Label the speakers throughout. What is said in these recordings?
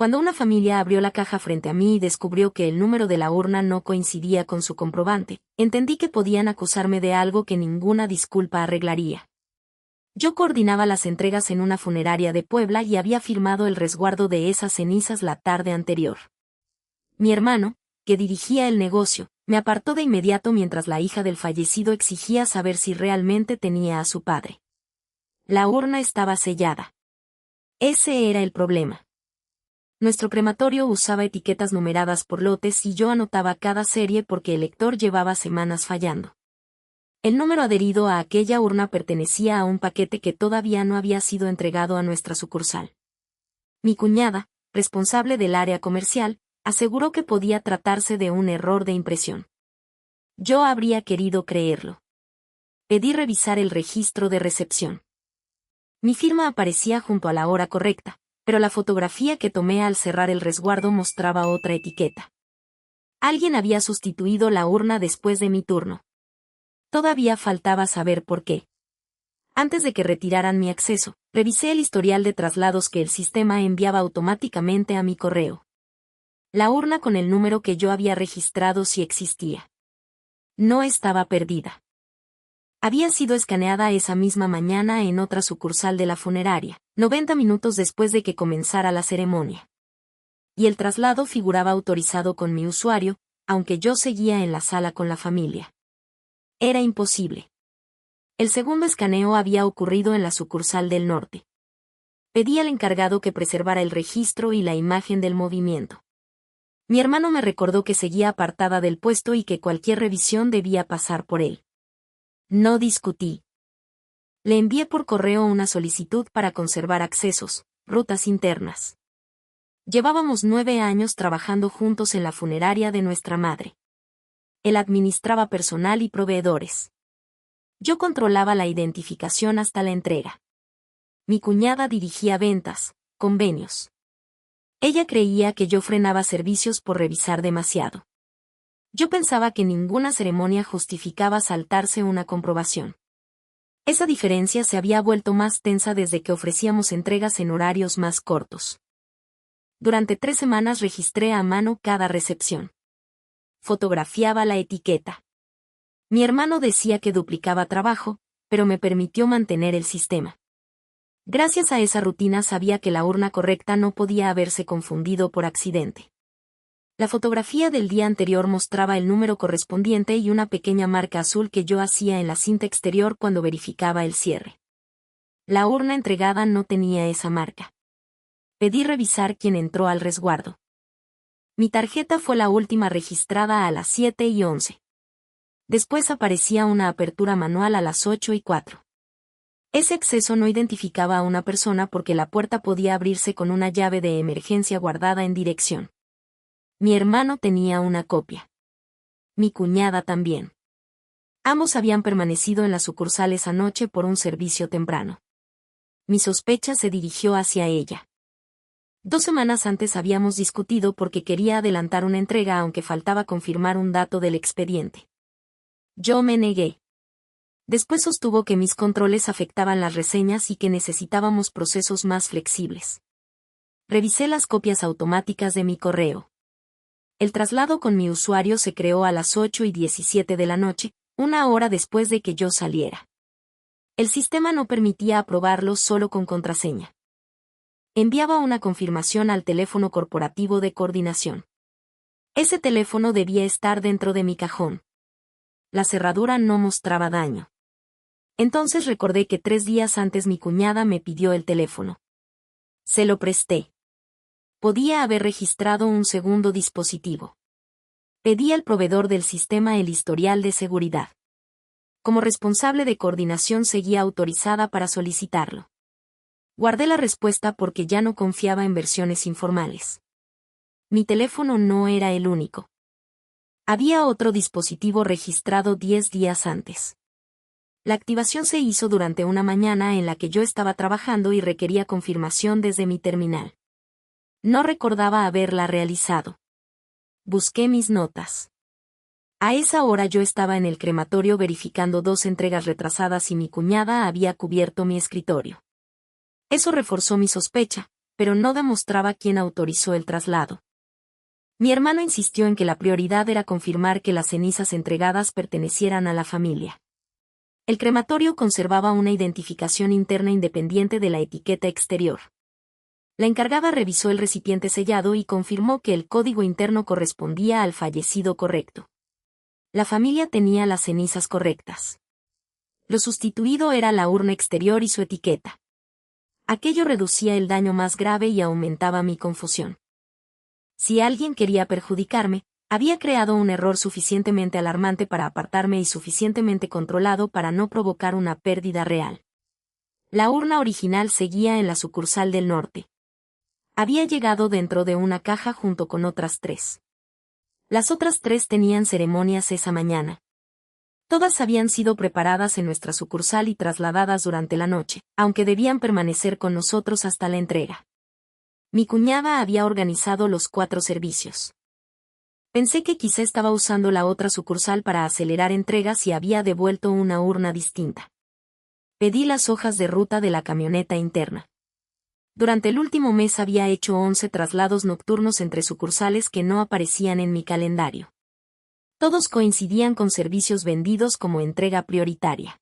Speaker 1: Cuando una familia abrió la caja frente a mí y descubrió que el número de la urna no coincidía con su comprobante, entendí que podían acusarme de algo que ninguna disculpa arreglaría. Yo coordinaba las entregas en una funeraria de Puebla y había firmado el resguardo de esas cenizas la tarde anterior. Mi hermano, que dirigía el negocio, me apartó de inmediato mientras la hija del fallecido exigía saber si realmente tenía a su padre. La urna estaba sellada. Ese era el problema. Nuestro crematorio usaba etiquetas numeradas por lotes y yo anotaba cada serie porque el lector llevaba semanas fallando. El número adherido a aquella urna pertenecía a un paquete que todavía no había sido entregado a nuestra sucursal. Mi cuñada, responsable del área comercial, aseguró que podía tratarse de un error de impresión. Yo habría querido creerlo. Pedí revisar el registro de recepción. Mi firma aparecía junto a la hora correcta, pero la fotografía que tomé al cerrar el resguardo mostraba otra etiqueta. Alguien había sustituido la urna después de mi turno. Todavía faltaba saber por qué. Antes de que retiraran mi acceso, revisé el historial de traslados que el sistema enviaba automáticamente a mi correo. La urna con el número que yo había registrado sí existía. No estaba perdida. Había sido escaneada esa misma mañana en otra sucursal de la funeraria, 90 minutos después de que comenzara la ceremonia. Y el traslado figuraba autorizado con mi usuario, aunque yo seguía en la sala con la familia. Era imposible. El segundo escaneo había ocurrido en la sucursal del norte. Pedí al encargado que preservara el registro y la imagen del movimiento. Mi hermano me recordó que seguía apartada del puesto y que cualquier revisión debía pasar por él. No discutí. Le envié por correo una solicitud para conservar accesos, rutas internas. Llevábamos 9 años trabajando juntos en la funeraria de nuestra madre. Él administraba personal y proveedores. Yo controlaba la identificación hasta la entrega. Mi cuñada dirigía ventas, convenios. Ella creía que yo frenaba servicios por revisar demasiado. Yo pensaba que ninguna ceremonia justificaba saltarse una comprobación. Esa diferencia se había vuelto más tensa desde que ofrecíamos entregas en horarios más cortos. Durante 3 semanas registré a mano cada recepción. Fotografiaba la etiqueta. Mi hermano decía que duplicaba trabajo, pero me permitió mantener el sistema. Gracias a esa rutina sabía que la urna correcta no podía haberse confundido por accidente. La fotografía del día anterior mostraba el número correspondiente y una pequeña marca azul que yo hacía en la cinta exterior cuando verificaba el cierre. La urna entregada no tenía esa marca. Pedí revisar quién entró al resguardo. Mi tarjeta fue la última registrada a las 7:11. Después aparecía una apertura manual a las 8:04. Ese acceso no identificaba a una persona porque la puerta podía abrirse con una llave de emergencia guardada en dirección. Mi hermano tenía una copia. Mi cuñada también. Ambos habían permanecido en la sucursal esa noche por un servicio temprano. Mi sospecha se dirigió hacia ella. 2 semanas antes habíamos discutido porque quería adelantar una entrega aunque faltaba confirmar un dato del expediente. Yo me negué. Después sostuvo que mis controles afectaban las reseñas y que necesitábamos procesos más flexibles. Revisé las copias automáticas de mi correo. El traslado con mi usuario se creó a las 8:17 de la noche, 1 hora después de que yo saliera. El sistema no permitía aprobarlo solo con contraseña. Enviaba una confirmación al teléfono corporativo de coordinación. Ese teléfono debía estar dentro de mi cajón. La cerradura no mostraba daño. Entonces recordé que 3 días antes mi cuñada me pidió el teléfono. Se lo presté. Podía haber registrado un segundo dispositivo. Pedí al proveedor del sistema el historial de seguridad. Como responsable de coordinación seguía autorizada para solicitarlo. Guardé la respuesta porque ya no confiaba en versiones informales. Mi teléfono no era el único. Había otro dispositivo registrado 10 días antes. La activación se hizo durante una mañana en la que yo estaba trabajando y requería confirmación desde mi terminal. No recordaba haberla realizado. Busqué mis notas. A esa hora yo estaba en el crematorio verificando 2 entregas retrasadas y mi cuñada había cubierto mi escritorio. Eso reforzó mi sospecha, pero no demostraba quién autorizó el traslado. Mi hermano insistió en que la prioridad era confirmar que las cenizas entregadas pertenecieran a la familia. El crematorio conservaba una identificación interna independiente de la etiqueta exterior. La encargada revisó el recipiente sellado y confirmó que el código interno correspondía al fallecido correcto. La familia tenía las cenizas correctas. Lo sustituido era la urna exterior y su etiqueta. Aquello reducía el daño más grave y aumentaba mi confusión. Si alguien quería perjudicarme, había creado un error suficientemente alarmante para apartarme y suficientemente controlado para no provocar una pérdida real. La urna original seguía en la sucursal del norte. Había llegado dentro de una caja junto con otras 3. Las otras 3 tenían ceremonias esa mañana. Todas habían sido preparadas en nuestra sucursal y trasladadas durante la noche, aunque debían permanecer con nosotros hasta la entrega. Mi cuñada había organizado los 4 servicios. Pensé que quizá estaba usando la otra sucursal para acelerar entregas y había devuelto una urna distinta. Pedí las hojas de ruta de la camioneta interna. Durante el último mes había hecho 11 traslados nocturnos entre sucursales que no aparecían en mi calendario. Todos coincidían con servicios vendidos como entrega prioritaria.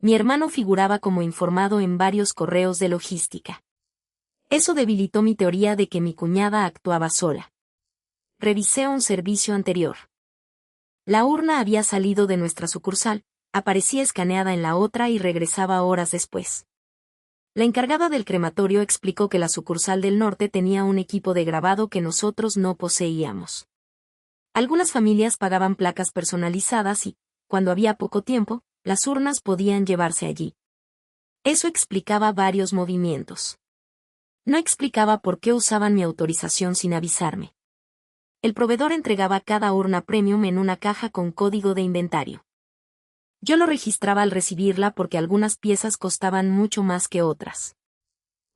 Speaker 1: Mi hermano figuraba como informado en varios correos de logística. Eso debilitó mi teoría de que mi cuñada actuaba sola. Revisé un servicio anterior. La urna había salido de nuestra sucursal, aparecía escaneada en la otra y regresaba horas después. La encargada del crematorio explicó que la sucursal del norte tenía un equipo de grabado que nosotros no poseíamos. Algunas familias pagaban placas personalizadas y, cuando había poco tiempo, las urnas podían llevarse allí. Eso explicaba varios movimientos. No explicaba por qué usaban mi autorización sin avisarme. El proveedor entregaba cada urna premium en una caja con código de inventario. Yo lo registraba al recibirla porque algunas piezas costaban mucho más que otras.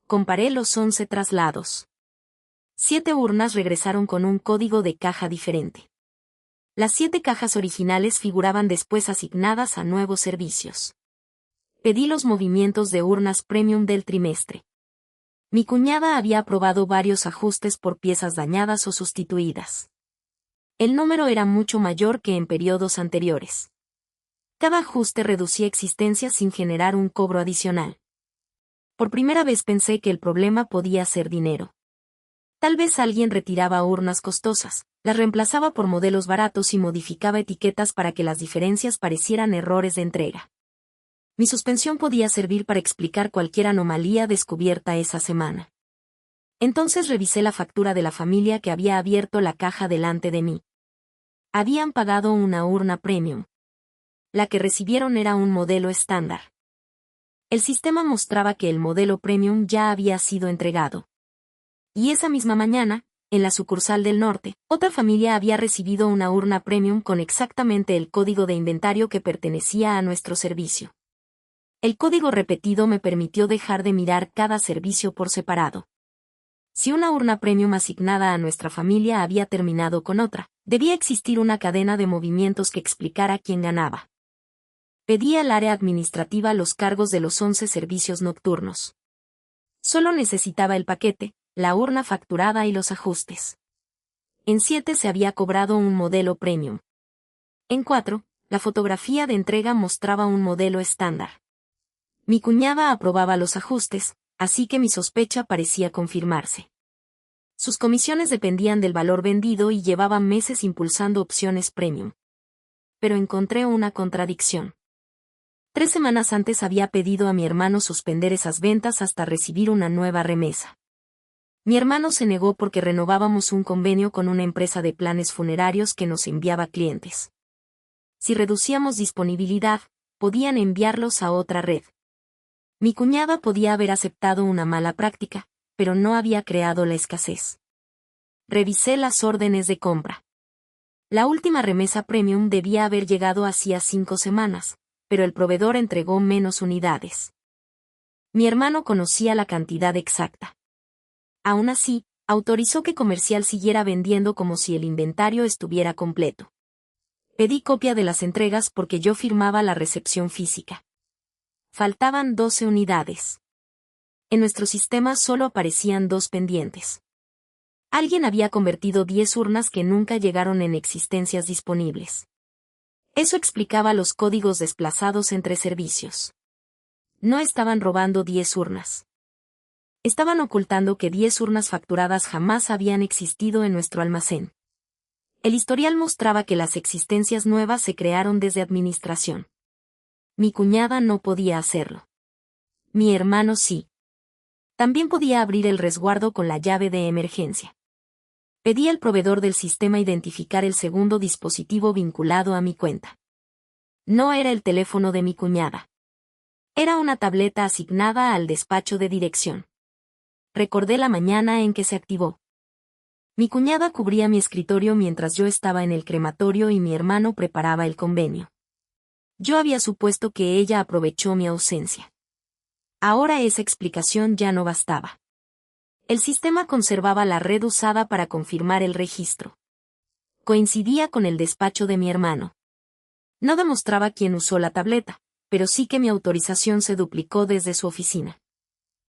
Speaker 1: Comparé los 11 traslados. 7 urnas regresaron con un código de caja diferente. Las 7 cajas originales figuraban después asignadas a nuevos servicios. Pedí los movimientos de urnas premium del trimestre. Mi cuñada había aprobado varios ajustes por piezas dañadas o sustituidas. El número era mucho mayor que en periodos anteriores. Cada ajuste reducía existencias sin generar un cobro adicional. Por primera vez pensé que el problema podía ser dinero. Tal vez alguien retiraba urnas costosas, las reemplazaba por modelos baratos y modificaba etiquetas para que las diferencias parecieran errores de entrega. Mi suspensión podía servir para explicar cualquier anomalía descubierta esa semana. Entonces revisé la factura de la familia que había abierto la caja delante de mí. Habían pagado una urna premium. La que recibieron era un modelo estándar. El sistema mostraba que el modelo premium ya había sido entregado. Y esa misma mañana, en la sucursal del norte, otra familia había recibido una urna premium con exactamente el código de inventario que pertenecía a nuestro servicio. El código repetido me permitió dejar de mirar cada servicio por separado. Si una urna premium asignada a nuestra familia había terminado con otra, debía existir una cadena de movimientos que explicara quién ganaba. Pedí al área administrativa los cargos de los 11 servicios nocturnos. Solo necesitaba el paquete, la urna facturada y los ajustes. En 7 se había cobrado un modelo premium. En 4, la fotografía de entrega mostraba un modelo estándar. Mi cuñada aprobaba los ajustes, así que mi sospecha parecía confirmarse. Sus comisiones dependían del valor vendido y llevaba meses impulsando opciones premium. Pero encontré una contradicción. 3 semanas antes había pedido a mi hermano suspender esas ventas hasta recibir una nueva remesa. Mi hermano se negó porque renovábamos un convenio con una empresa de planes funerarios que nos enviaba clientes. Si reducíamos disponibilidad, podían enviarlos a otra red. Mi cuñada podía haber aceptado una mala práctica, pero no había creado la escasez. Revisé las órdenes de compra. La última remesa premium debía haber llegado hacía 5 semanas, pero el proveedor entregó menos unidades. Mi hermano conocía la cantidad exacta. Aún así, autorizó que Comercial siguiera vendiendo como si el inventario estuviera completo. Pedí copia de las entregas porque yo firmaba la recepción física. Faltaban 12 unidades. En nuestro sistema solo aparecían 2 pendientes. Alguien había convertido 10 urnas que nunca llegaron en existencias disponibles. Eso explicaba los códigos desplazados entre servicios. No estaban robando 10 urnas. Estaban ocultando que 10 urnas facturadas jamás habían existido en nuestro almacén. El historial mostraba que las existencias nuevas se crearon desde administración. Mi cuñada no podía hacerlo. Mi hermano sí. También podía abrir el resguardo con la llave de emergencia. Pedí al proveedor del sistema identificar el segundo dispositivo vinculado a mi cuenta. No era el teléfono de mi cuñada. Era una tableta asignada al despacho de dirección. Recordé la mañana en que se activó. Mi cuñada cubría mi escritorio mientras yo estaba en el crematorio y mi hermano preparaba el convenio. Yo había supuesto que ella aprovechó mi ausencia. Ahora esa explicación ya no bastaba. El sistema conservaba la red usada para confirmar el registro. Coincidía con el despacho de mi hermano. No demostraba quién usó la tableta, pero sí que mi autorización se duplicó desde su oficina.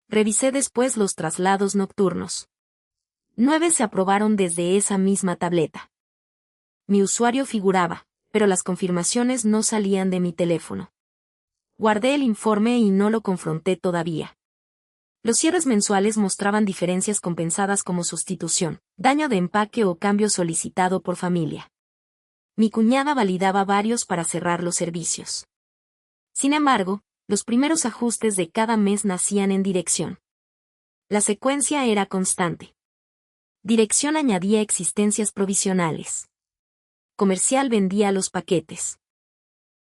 Speaker 1: Revisé después los traslados nocturnos. 9 se aprobaron desde esa misma tableta. Mi usuario figuraba, pero las confirmaciones no salían de mi teléfono. Guardé el informe y no lo confronté todavía. Los cierres mensuales mostraban diferencias compensadas como sustitución, daño de empaque o cambio solicitado por familia. Mi cuñada validaba varios para cerrar los servicios. Sin embargo, los primeros ajustes de cada mes nacían en dirección. La secuencia era constante. Dirección añadía existencias provisionales. Comercial vendía los paquetes.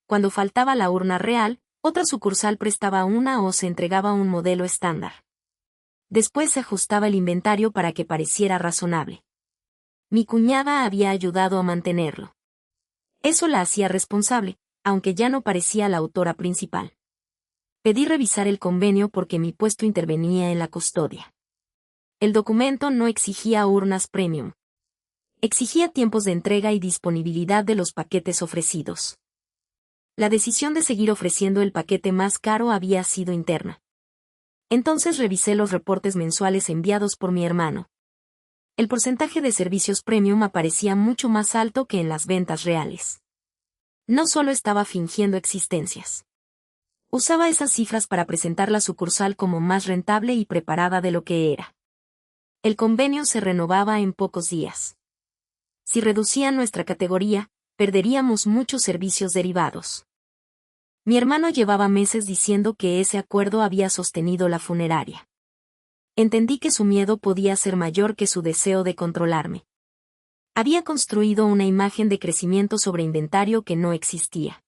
Speaker 1: Cuando faltaba la urna real, otra sucursal prestaba una o se entregaba un modelo estándar. Después se ajustaba el inventario para que pareciera razonable. Mi cuñada había ayudado a mantenerlo. Eso la hacía responsable, aunque ya no parecía la autora principal. Pedí revisar el convenio porque mi puesto intervenía en la custodia. El documento no exigía urnas premium. Exigía tiempos de entrega y disponibilidad de los paquetes ofrecidos. La decisión de seguir ofreciendo el paquete más caro había sido interna. Entonces revisé los reportes mensuales enviados por mi hermano. El porcentaje de servicios premium aparecía mucho más alto que en las ventas reales. No solo estaba fingiendo existencias. Usaba esas cifras para presentar la sucursal como más rentable y preparada de lo que era. El convenio se renovaba en pocos días. Si reducían nuestra categoría, perderíamos muchos servicios derivados. Mi hermano llevaba meses diciendo que ese acuerdo había sostenido la funeraria. Entendí que su miedo podía ser mayor que su deseo de controlarme. Había construido una imagen de crecimiento sobre inventario que no existía.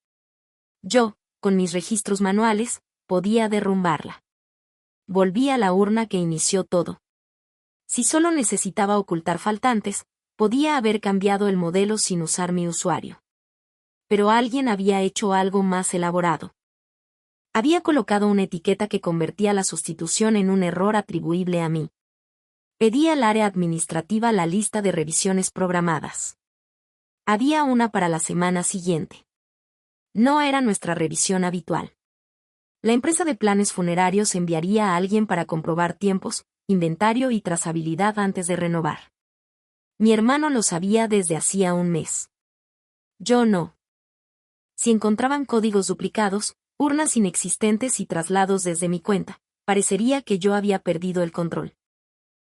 Speaker 1: Yo, con mis registros manuales, podía derrumbarla. Volví a la urna que inició todo. Si solo necesitaba ocultar faltantes, podía haber cambiado el modelo sin usar mi usuario. Pero alguien había hecho algo más elaborado. Había colocado una etiqueta que convertía la sustitución en un error atribuible a mí. Pedí al área administrativa la lista de revisiones programadas. Había una para la semana siguiente. No era nuestra revisión habitual. La empresa de planes funerarios enviaría a alguien para comprobar tiempos, inventario y trazabilidad antes de renovar. Mi hermano lo sabía desde hacía un mes. Yo no. Si encontraban códigos duplicados, urnas inexistentes y traslados desde mi cuenta, parecería que yo había perdido el control.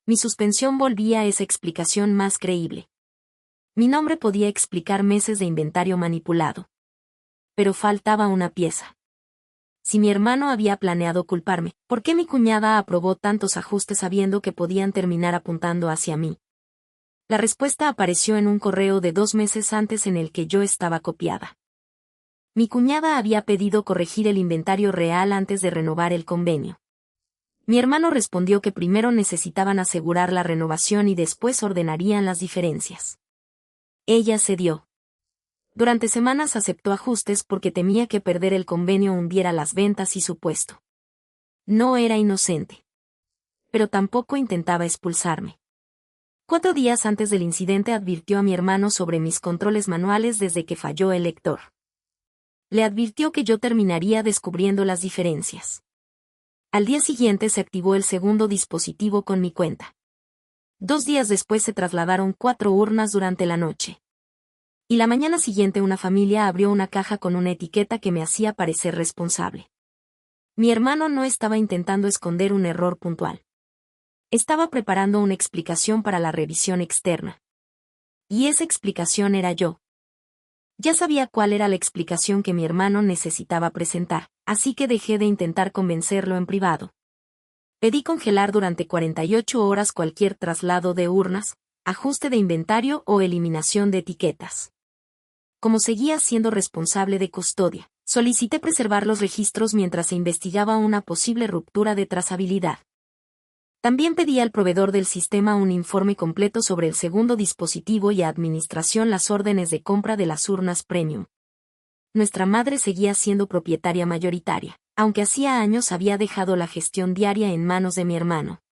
Speaker 1: Mi suspensión volvía esa explicación más creíble. Mi nombre podía explicar meses de inventario manipulado. Pero faltaba una pieza. Si mi hermano había planeado culparme, ¿por qué mi cuñada aprobó tantos ajustes sabiendo que podían terminar apuntando hacia mí? La respuesta apareció en un correo de 2 meses antes en el que yo estaba copiada. Mi cuñada había pedido corregir el inventario real antes de renovar el convenio. Mi hermano respondió que primero necesitaban asegurar la renovación y después ordenarían las diferencias. Ella cedió. Durante semanas aceptó ajustes porque temía que perder el convenio hundiera las ventas y su puesto. No era inocente. Pero tampoco intentaba expulsarme. 4 días antes del incidente advirtió a mi hermano sobre mis controles manuales desde que falló el lector. Le advirtió que yo terminaría descubriendo las diferencias. Al día siguiente se activó el segundo dispositivo con mi cuenta. 2 días después se trasladaron 4 urnas durante la noche. Y la mañana siguiente una familia abrió una caja con una etiqueta que me hacía parecer responsable. Mi hermano no estaba intentando esconder un error puntual. Estaba preparando una explicación para la revisión externa. Y esa explicación era yo. Ya sabía cuál era la explicación que mi hermano necesitaba presentar, así que dejé de intentar convencerlo en privado. Pedí congelar durante 48 horas cualquier traslado de urnas, ajuste de inventario o eliminación de etiquetas. Como seguía siendo responsable de custodia, solicité preservar los registros mientras se investigaba una posible ruptura de trazabilidad. También pedí al proveedor del sistema un informe completo sobre el segundo dispositivo y a administración las órdenes de compra de las urnas premium. Nuestra madre seguía siendo propietaria mayoritaria, aunque hacía años había dejado la gestión diaria en manos de mi hermano.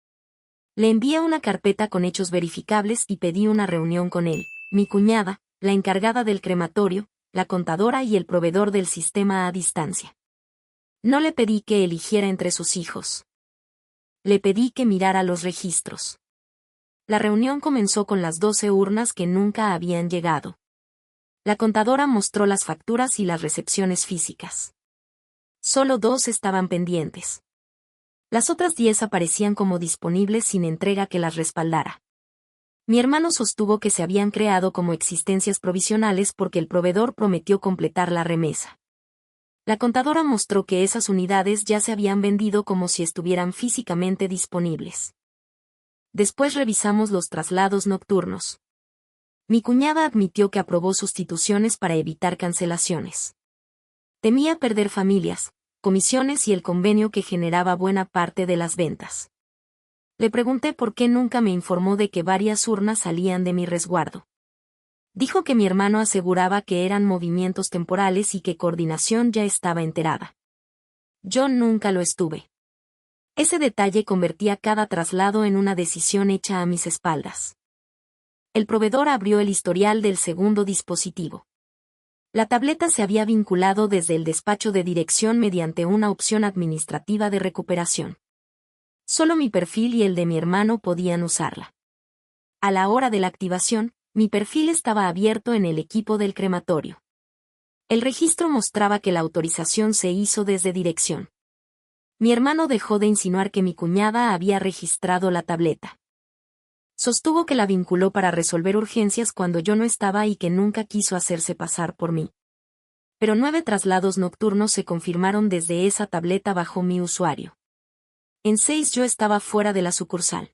Speaker 1: Le envié una carpeta con hechos verificables y pedí una reunión con él, mi cuñada, la encargada del crematorio, la contadora y el proveedor del sistema a distancia. No le pedí que eligiera entre sus hijos. Le pedí que mirara los registros. La reunión comenzó con las 12 urnas que nunca habían llegado. La contadora mostró las facturas y las recepciones físicas. Solo 2 estaban pendientes. Las otras 10 aparecían como disponibles sin entrega que las respaldara. Mi hermano sostuvo que se habían creado como existencias provisionales porque el proveedor prometió completar la remesa. La contadora mostró que esas unidades ya se habían vendido como si estuvieran físicamente disponibles. Después revisamos los traslados nocturnos. Mi cuñada admitió que aprobó sustituciones para evitar cancelaciones. Temía perder familias, comisiones y el convenio que generaba buena parte de las ventas. Le pregunté por qué nunca me informó de que varias urnas salían de mi resguardo. Dijo que mi hermano aseguraba que eran movimientos temporales y que coordinación ya estaba enterada. Yo nunca lo estuve. Ese detalle convertía cada traslado en una decisión hecha a mis espaldas. El proveedor abrió el historial del segundo dispositivo. La tableta se había vinculado desde el despacho de dirección mediante una opción administrativa de recuperación. Solo mi perfil y el de mi hermano podían usarla. A la hora de la activación, mi perfil estaba abierto en el equipo del crematorio. El registro mostraba que la autorización se hizo desde dirección. Mi hermano dejó de insinuar que mi cuñada había registrado la tableta. Sostuvo que la vinculó para resolver urgencias cuando yo no estaba y que nunca quiso hacerse pasar por mí. Pero 9 traslados nocturnos se confirmaron desde esa tableta bajo mi usuario. En 6 yo estaba fuera de la sucursal.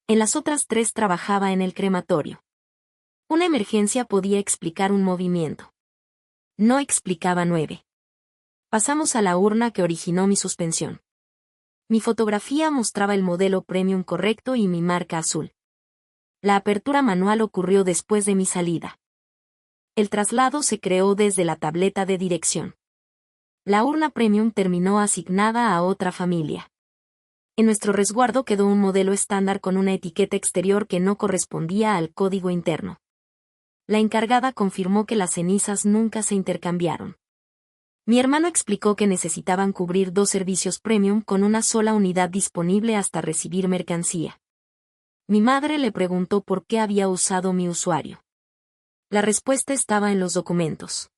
Speaker 1: En las otras 3 trabajaba en el crematorio. Una emergencia podía explicar un movimiento. No explicaba 9. Pasamos a la urna que originó mi suspensión. Mi fotografía mostraba el modelo premium correcto y mi marca azul. La apertura manual ocurrió después de mi salida. El traslado se creó desde la tableta de dirección. La urna premium terminó asignada a otra familia. En nuestro resguardo quedó un modelo estándar con una etiqueta exterior que no correspondía al código interno. La encargada confirmó que las cenizas nunca se intercambiaron. Mi hermano explicó que necesitaban cubrir 2 servicios premium con una sola unidad disponible hasta recibir mercancía. Mi madre le preguntó por qué había usado mi usuario. La respuesta estaba en los documentos.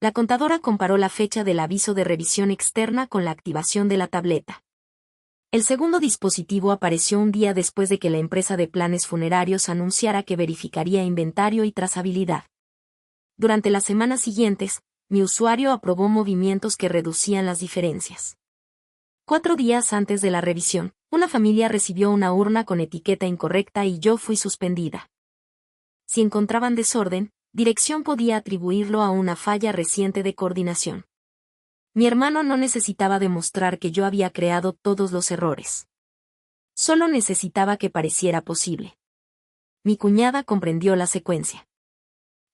Speaker 1: La contadora comparó la fecha del aviso de revisión externa con la activación de la tableta. El segundo dispositivo apareció un día después de que la empresa de planes funerarios anunciara que verificaría inventario y trazabilidad. Durante las semanas siguientes, mi usuario aprobó movimientos que reducían las diferencias. 4 días antes de la revisión, una familia recibió una urna con etiqueta incorrecta y yo fui suspendida. Si encontraban desorden, dirección podía atribuirlo a una falla reciente de coordinación. Mi hermano no necesitaba demostrar que yo había creado todos los errores. Solo necesitaba que pareciera posible. Mi cuñada comprendió la secuencia.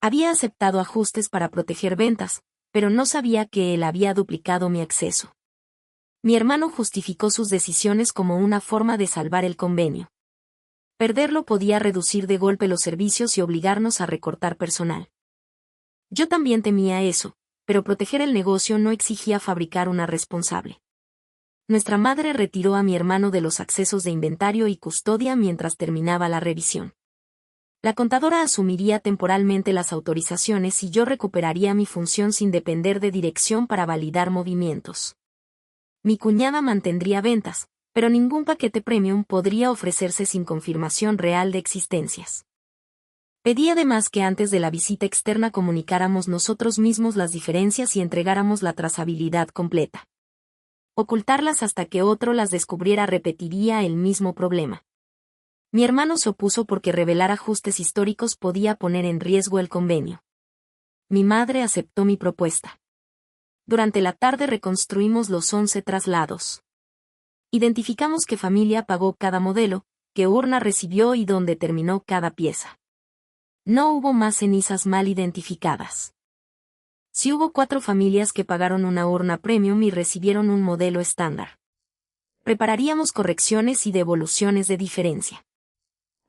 Speaker 1: Había aceptado ajustes para proteger ventas, pero no sabía que él había duplicado mi acceso. Mi hermano justificó sus decisiones como una forma de salvar el convenio. Perderlo podía reducir de golpe los servicios y obligarnos a recortar personal. Yo también temía eso, pero proteger el negocio no exigía fabricar una responsable. Nuestra madre retiró a mi hermano de los accesos de inventario y custodia mientras terminaba la revisión. La contadora asumiría temporalmente las autorizaciones y yo recuperaría mi función sin depender de dirección para validar movimientos. Mi cuñada mantendría ventas, pero ningún paquete premium podría ofrecerse sin confirmación real de existencias. Pedí además que antes de la visita externa comunicáramos nosotros mismos las diferencias y entregáramos la trazabilidad completa. Ocultarlas hasta que otro las descubriera repetiría el mismo problema. Mi hermano se opuso porque revelar ajustes históricos podía poner en riesgo el convenio. Mi madre aceptó mi propuesta. Durante la tarde reconstruimos los 11 traslados. Identificamos qué familia pagó cada modelo, qué urna recibió y dónde terminó cada pieza. No hubo más cenizas mal identificadas. Sí hubo 4 familias que pagaron una urna premium y recibieron un modelo estándar. Prepararíamos correcciones y devoluciones de diferencia.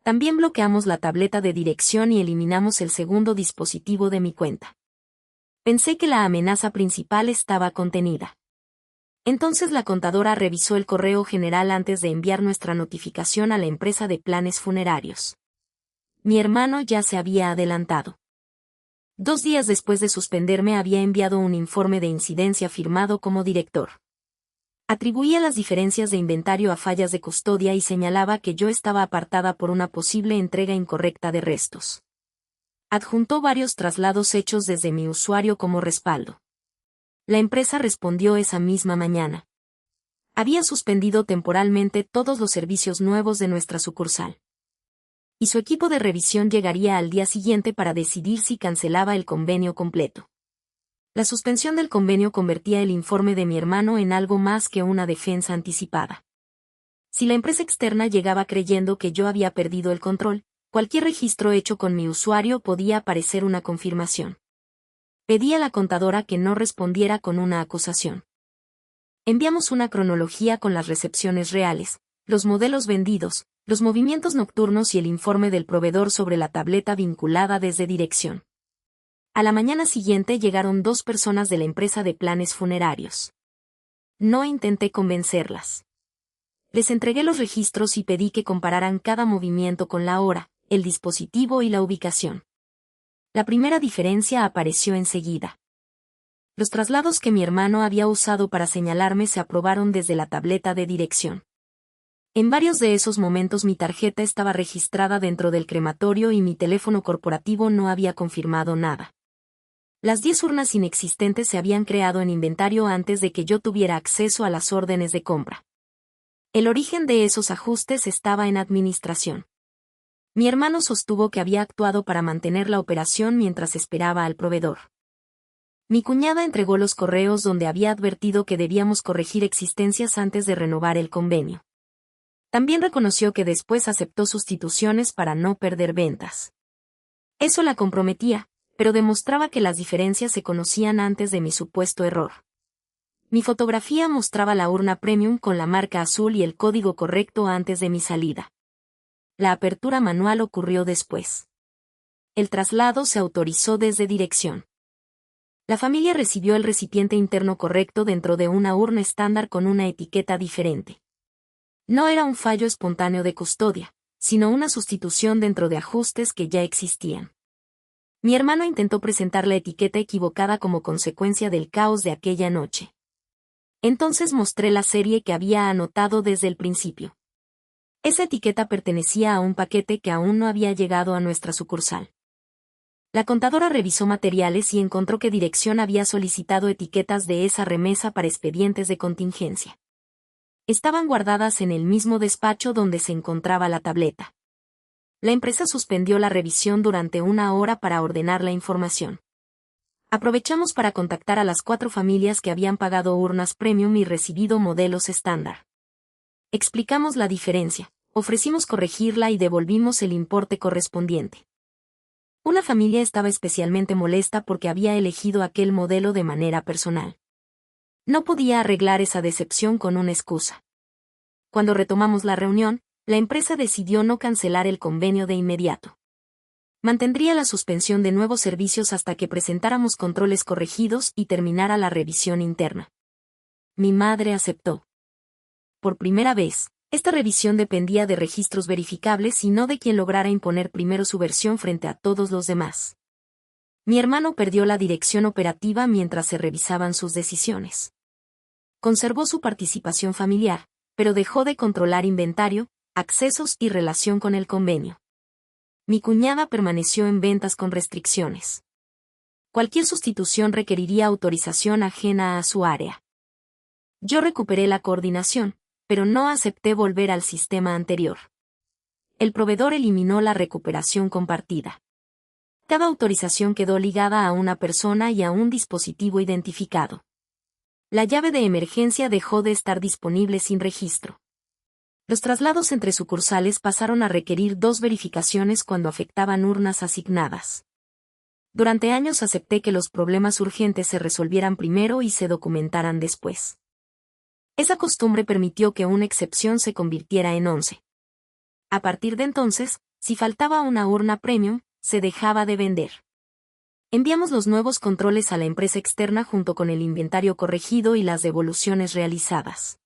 Speaker 1: También bloqueamos la tableta de dirección y eliminamos el segundo dispositivo de mi cuenta. Pensé que la amenaza principal estaba contenida. Entonces la contadora revisó el correo general antes de enviar nuestra notificación a la empresa de planes funerarios. Mi hermano ya se había adelantado. 2 días después de suspenderme había enviado un informe de incidencia firmado como director. Atribuía las diferencias de inventario a fallas de custodia y señalaba que yo estaba apartada por una posible entrega incorrecta de restos. Adjuntó varios traslados hechos desde mi usuario como respaldo. La empresa respondió esa misma mañana. Había suspendido temporalmente todos los servicios nuevos de nuestra sucursal. Y su equipo de revisión llegaría al día siguiente para decidir si cancelaba el convenio completo. La suspensión del convenio convertía el informe de mi hermano en algo más que una defensa anticipada. Si la empresa externa llegaba creyendo que yo había perdido el control, cualquier registro hecho con mi usuario podía parecer una confirmación. Pedí a la contadora que no respondiera con una acusación. Enviamos una cronología con las recepciones reales, los modelos vendidos, los movimientos nocturnos y el informe del proveedor sobre la tableta vinculada desde dirección. A la mañana siguiente llegaron 2 personas de la empresa de planes funerarios. No intenté convencerlas. Les entregué los registros y pedí que compararan cada movimiento con la hora, el dispositivo y la ubicación. La primera diferencia apareció enseguida. Los traslados que mi hermano había usado para señalarme se aprobaron desde la tableta de dirección. En varios de esos momentos mi tarjeta estaba registrada dentro del crematorio y mi teléfono corporativo no había confirmado nada. Las 10 urnas inexistentes se habían creado en inventario antes de que yo tuviera acceso a las órdenes de compra. El origen de esos ajustes estaba en administración. Mi hermano sostuvo que había actuado para mantener la operación mientras esperaba al proveedor. Mi cuñada entregó los correos donde había advertido que debíamos corregir existencias antes de renovar el convenio. También reconoció que después aceptó sustituciones para no perder ventas. Eso la comprometía, pero demostraba que las diferencias se conocían antes de mi supuesto error. Mi fotografía mostraba la urna premium con la marca azul y el código correcto antes de mi salida. La apertura manual ocurrió después. El traslado se autorizó desde dirección. La familia recibió el recipiente interno correcto dentro de una urna estándar con una etiqueta diferente. No era un fallo espontáneo de custodia, sino una sustitución dentro de ajustes que ya existían. Mi hermano intentó presentar la etiqueta equivocada como consecuencia del caos de aquella noche. Entonces mostré la serie que había anotado desde el principio. Esa etiqueta pertenecía a un paquete que aún no había llegado a nuestra sucursal. La contadora revisó materiales y encontró que dirección había solicitado etiquetas de esa remesa para expedientes de contingencia. Estaban guardadas en el mismo despacho donde se encontraba la tableta. La empresa suspendió la revisión durante 1 hora para ordenar la información. Aprovechamos para contactar a las 4 familias que habían pagado urnas premium y recibido modelos estándar. Explicamos la diferencia, ofrecimos corregirla y devolvimos el importe correspondiente. Una familia estaba especialmente molesta porque había elegido aquel modelo de manera personal. No podía arreglar esa decepción con una excusa. Cuando retomamos la reunión, la empresa decidió no cancelar el convenio de inmediato. Mantendría la suspensión de nuevos servicios hasta que presentáramos controles corregidos y terminara la revisión interna. Mi madre aceptó. Por primera vez, esta revisión dependía de registros verificables y no de quien lograra imponer primero su versión frente a todos los demás. Mi hermano perdió la dirección operativa mientras se revisaban sus decisiones. Conservó su participación familiar, pero dejó de controlar inventario, accesos y relación con el convenio. Mi cuñada permaneció en ventas con restricciones. Cualquier sustitución requeriría autorización ajena a su área. Yo recuperé la coordinación, pero no acepté volver al sistema anterior. El proveedor eliminó la recuperación compartida. Cada autorización quedó ligada a una persona y a un dispositivo identificado. La llave de emergencia dejó de estar disponible sin registro. Los traslados entre sucursales pasaron a requerir 2 verificaciones cuando afectaban urnas asignadas. Durante años acepté que los problemas urgentes se resolvieran primero y se documentaran después. Esa costumbre permitió que una excepción se convirtiera en 11. A partir de entonces, si faltaba una urna premium, se dejaba de vender. Enviamos los nuevos controles a la empresa externa junto con el inventario corregido y las devoluciones realizadas.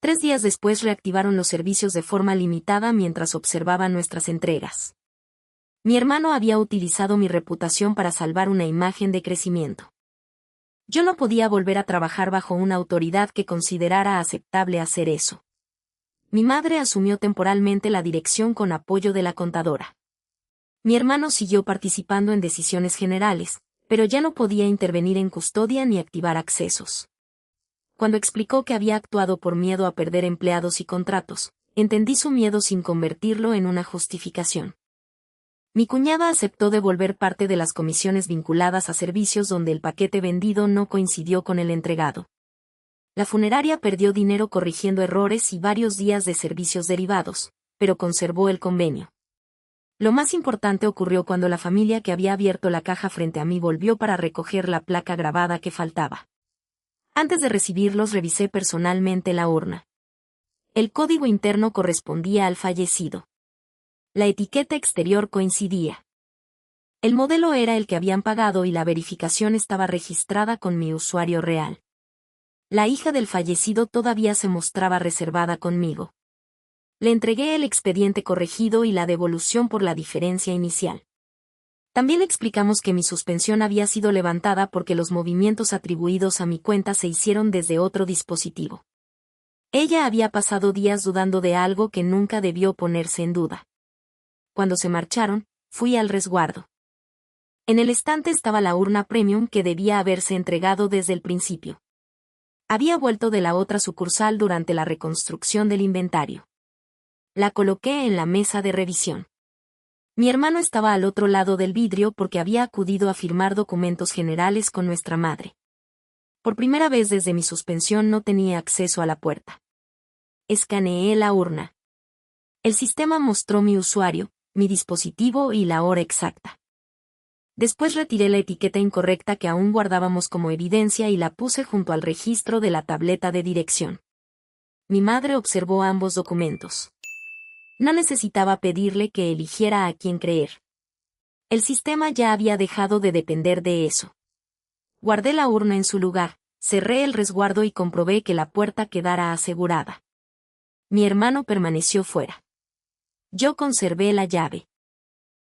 Speaker 1: 3 días después reactivaron los servicios de forma limitada mientras observaban nuestras entregas. Mi hermano había utilizado mi reputación para salvar una imagen de crecimiento. Yo no podía volver a trabajar bajo una autoridad que considerara aceptable hacer eso. Mi madre asumió temporalmente la dirección con apoyo de la contadora. Mi hermano siguió participando en decisiones generales, pero ya no podía intervenir en custodia ni activar accesos. Cuando explicó que había actuado por miedo a perder empleados y contratos, entendí su miedo sin convertirlo en una justificación. Mi cuñada aceptó devolver parte de las comisiones vinculadas a servicios donde el paquete vendido no coincidió con el entregado. La funeraria perdió dinero corrigiendo errores y varios días de servicios derivados, pero conservó el convenio. Lo más importante ocurrió cuando la familia que había abierto la caja frente a mí volvió para recoger la placa grabada que faltaba. Antes de recibirlos revisé personalmente la urna. El código interno correspondía al fallecido. La etiqueta exterior coincidía. El modelo era el que habían pagado y la verificación estaba registrada con mi usuario real. La hija del fallecido todavía se mostraba reservada conmigo. Le entregué el expediente corregido y la devolución por la diferencia inicial. También explicamos que mi suspensión había sido levantada porque los movimientos atribuidos a mi cuenta se hicieron desde otro dispositivo. Ella había pasado días dudando de algo que nunca debió ponerse en duda. Cuando se marcharon, fui al resguardo. En el estante estaba la urna premium que debía haberse entregado desde el principio. Había vuelto de la otra sucursal durante la reconstrucción del inventario. La coloqué en la mesa de revisión. Mi hermano estaba al otro lado del vidrio porque había acudido a firmar documentos generales con nuestra madre. Por primera vez desde mi suspensión no tenía acceso a la puerta. Escaneé la urna. El sistema mostró mi usuario, mi dispositivo y la hora exacta. Después retiré la etiqueta incorrecta que aún guardábamos como evidencia y la puse junto al registro de la tableta de dirección. Mi madre observó ambos documentos. No necesitaba pedirle que eligiera a quién creer. El sistema ya había dejado de depender de eso. Guardé la urna en su lugar, cerré el resguardo y comprobé que la puerta quedara asegurada. Mi hermano permaneció fuera. Yo conservé la llave.